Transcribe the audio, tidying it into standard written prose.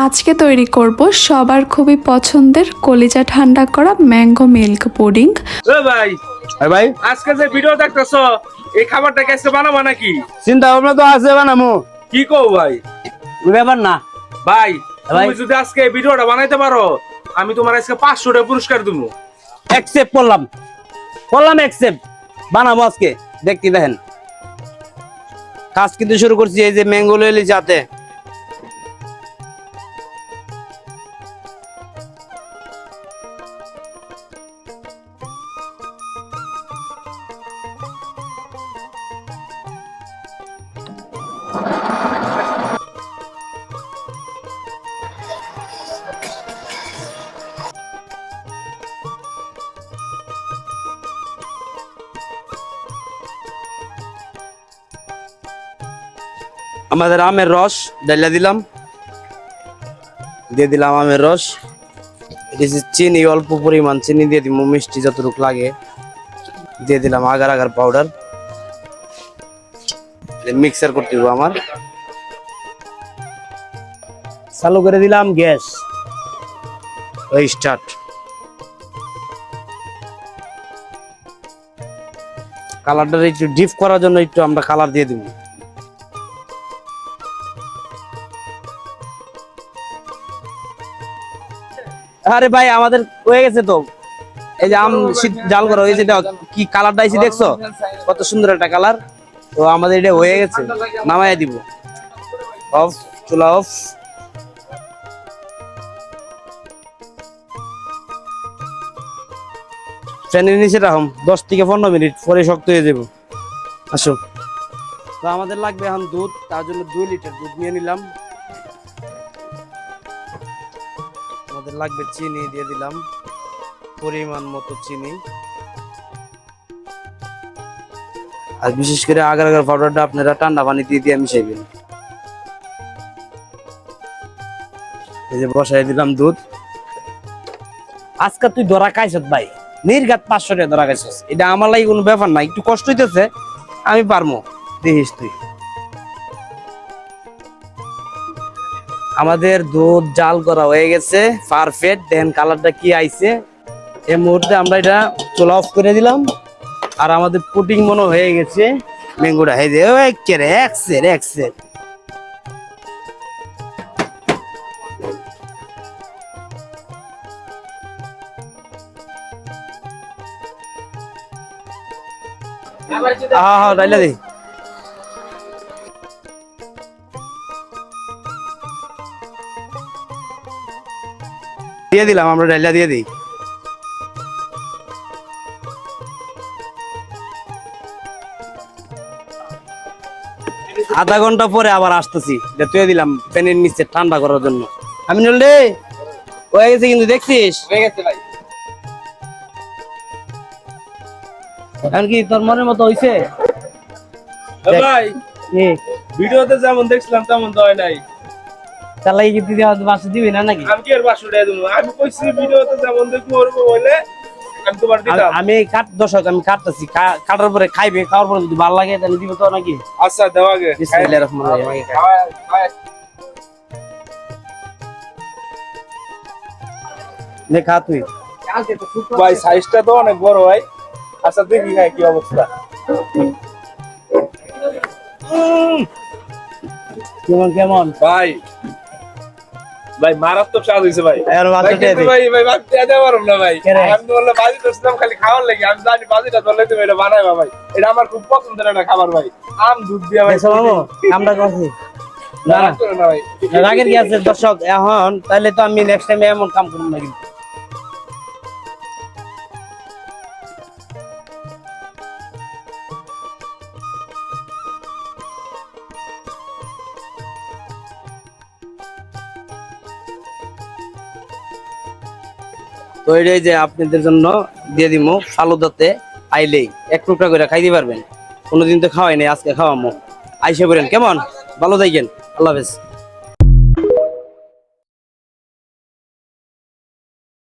আজকে তৈরি করব সবার খুবই পছন্দের কলিজা ঠান্ডা করা ম্যাঙ্গো মিল্ক পুডিং। ভাই ভাই আজকে যে ভিডিও দেখতেছো এই খাবারটা কেসে বানাবো নাকি? চিন্তা ভাবনা তো আছে বানামু, কি কও ভাই? ব্যাপার না ভাই ভাই। তুমি যদি আজকে এই ভিডিওটা বানাইতে পারো আমি তোমার আজকে 500 টাকা পুরস্কার দেবো। অ্যাকসেপ্ট করলাম অ্যাকসেপ্ট, বানাবো আজকে। দেখতে দেখেন কাজ কিন্তু শুরু করছি, এই যে ম্যাঙ্গো লইলি যাতে আমাদের আমের রস ডাইলা দিলাম, দিয়ে দিলাম আমের রস। চিনি অল্প পরিমাণ চিনি দিয়ে দিব, মিষ্টি যতটুকু লাগে দিয়ে দিলাম। আগার আগার পাউডার মিক্সার করতে দিব। আমার চালু করে দিলাম গ্যাস, ওই স্টার্ট। কালারটা একটু ডিপ করার জন্য একটু আমরা কালার দিয়ে দিব। আরে ভাই আমাদের হয়ে গেছে তো, এই যে আম জাল করা হয়েছে, কি কালারটা আইছে দেখছো, কত সুন্দর একটা কালার। তো আমাদের এটা হয়ে গেছে, নামাই দিব। অফ, চুলা অফ। ফ্যানের নিচে রাখুন 10 থেকে 15 মিনিট, পরে শক্ত হয়ে যাব। আসো, তো আমাদের লাগবে এখন দুধ, তার জন্য 2 লিটার দুধ নিয়ে নিলাম। আমাদের লাগবে চিনি, দিয়ে দিলাম পরিমাণ মতো চিনি। আর বিশেষ করে আগার আগার পাউডারটা আপনারা ঠান্ডা পানি দিয়ে মিশাইবেন। এই যে বসাই দিলাম দুধ। আজকে তুই ধরা খাইছত ভাই, নির্ঘাত 500 টাকা ধরা খাইছস। এটা আমার লাগি কোনো ব্যাপার না, একটু কষ্ট হইতেছে, আমি পারবো, দেখিস তুই। আমাদের দুধ জাল করা হয়ে গেছে পারফেক্ট। দেন কালারটা কি আইছে। এই মুহূর্তে আমরা এটা চুলা অফ করে দিলাম। আর আমাদের পুডিং মনে হয়ে গেছে। ম্যাঙ্গোটা এই যে একসের ডাইলা দি দিয়ে দিলাম, আমরা ডাইলা দিয়ে দিই। আধা ঘন্টা পরে আবার আসতেছি, এটা তুই দিলাম ফ্যানের নিচে ঠান্ডা করার জন্য। আমি নলে হয়ে গেছে কিন্তু, দেখছিস হয়ে গেছে ভাই। এখন কি তোর মনের মতো হইছে? ভাই ভিডিওতে যেমন দেখছিলাম তেমন তো হয় নাই। তাহলে কি দিদি আমাদের বাসা দিবি না নাকি? আমি কি আর 500 টাকা দেবো? আমি কইছি ভিডিওতে যেমন দেখবো ওরকম হইলে আমি তোমার দিতাম। আমি দর্শক আমি কাটতেছি, কাটার পরে খাইবে, খাওয়ার পরে যদি ভালো লাগে তাহলে দিব তো নাকি? আচ্ছা দেওয়া আগে। বিসমিল্লাহির রহমানির রহিম। নে খা তুই। ভাই সাইজটা তো অনেক বড় ভাই। আচ্ছা দেখি না কি অবস্থা। কেমন ভাই ভাই মারাত্মক স্বাদ হইছে ভাই। আর ভাই বাচ্চাটা কিন্তু ভাই ভাই দেওয়া পারব না ভাই। কেরে? আমি তো বললাম বাজি করছিলাম খালি খাওয়ার লাগি। আমি জানি বাজিটা ধরলে তুমি এটা বানাইবা ভাই। এটা আমার খুব পছন্দের একটা খাবার ভাই। আম দুধ দিয়ে ভাই। দেখো মামু আমরা করছি না না করে না ভাই। রাগের কি আছে দর্শক। এখন তাহলে তো আমি নেক্সট টাইম এমন কাম করব না কিন্তু। তো এটাই যে আপনাদের জন্য দিয়ে দিব ফালুদাতে, আইলেই এক টুকরা করে খাইতে পারবেন। কোনোদিন তো খাওয়াই নাই, আজকে খাওয়ামো। আইসে বলেন কেমন, ভালো থাকেন, আল্লাহ হাফেজ।